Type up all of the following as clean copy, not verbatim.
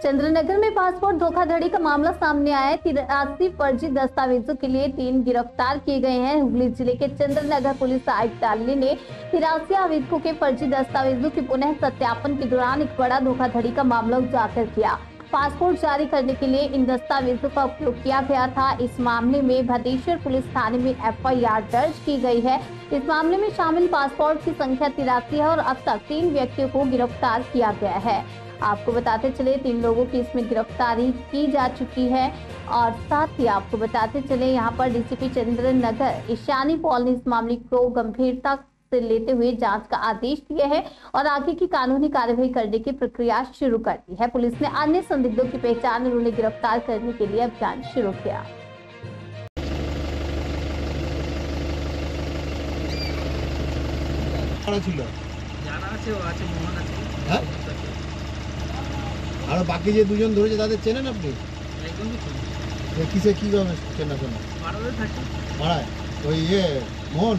चंद्रनगर में पासपोर्ट धोखाधड़ी का मामला सामने आया है। 83 फर्जी दस्तावेजों के लिए 3 गिरफ्तार किए गए हैं। हुगली जिले के चंद्रनगर पुलिस आयुक्तालय ने 83 आवेदकों के फर्जी दस्तावेजों के पुनः सत्यापन के दौरान एक बड़ा धोखाधड़ी का मामला उजागर किया। पासपोर्ट जारी करने के लिए इन दस्तावेजों का उपयोग किया गया था। इस मामले में भदेश्वर पुलिस थाने में FIR दर्ज की गई है। इस मामले में शामिल पासपोर्ट की संख्या 83 है और अब तक 3 व्यक्तियों को गिरफ्तार किया गया है। आपको बताते चले 3 लोगों की इसमें गिरफ्तारी की जा चुकी है और साथ ही आपको बताते चले यहाँ पर DCP चंद्रनगर ईशानी पॉल ने इस मामले को गंभीरता से लेते हुए जांच का आदेश दिए हैं और आगे की कानूनी कार्यवाही करने की प्रक्रिया शुरू कर दी है। पुलिस ने अन्य संदिग्धों की पहचान और उन्हें गिरफ्तार करने के लिए अभियान शुरू किया। আর বাকি যে দুজন ধরেছে তাদের চেনেন আপনি? কিসে কিভাবে চেনা শোনা? পাড়ায় ওই মোহন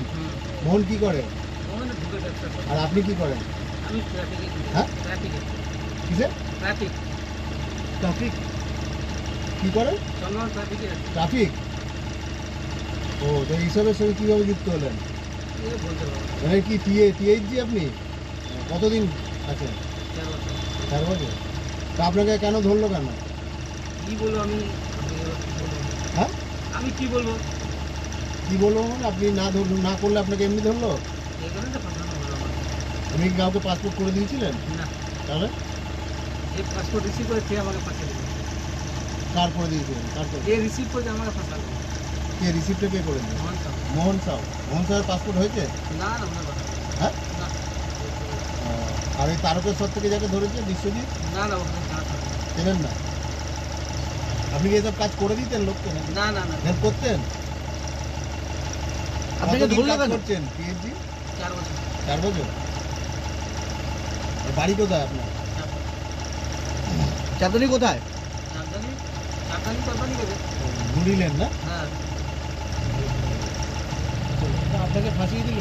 মোহন কি করে? আর আপনি কি করেন? হ্যাঁ কিসে? ট্রাফিক কি করেন? ট্রাফিক। ও তো এইসবের সঙ্গে কিভাবে যুক্ত হলেন? মানে কি THG আপনি কতদিন আছেন? 4 বছর। তা আপনাকে কেন ধরলো কেন? কি বলবো আমি? হ্যাঁ আমি কি বলবো? কি বলবো মানে আপনি না করলে আপনাকে এমনি ধরলো? এই কারণে তো ফাঁসানো হলো আমার। আপনি কি কাউকে পাসপোর্ট করে দিয়েছিলেন? না। তাহলে এই পাসপোর্ট রিসিভ করে কে আমাকে পাঠিয়ে দিল? কার করে দিয়েছিলেন? কার করে? কে রিসিভ করে আমাকে ফাঁসালো? কে রিসিপ্টটা কে করে দিল? মোহন সাহেব। মোহন সাহেবের পাসপোর্ট হয়েছে? না না ওনার কথা। হ্যাঁ না আর এই তারকেশ্বর থেকে যাকে ধরেছে বিশ্বজিৎ না না ওখানে জানা থাকে না। চেনেন না? আপনি কি এসব কাজ করে দিতেন লোককে? না না না হেল্প করতেন? আপনাকে কতদিন ধরলো কাজ কেন? করছেন THG? 4 বছর। 4 বছর। বাড়ি কোথায় আপনার? চাঁদনী কোথায়? চাঁদনী কোম্পানি করে। ঘুরিলেন না? হ্যাঁ আপনাকে ফাঁসিয়ে দিল?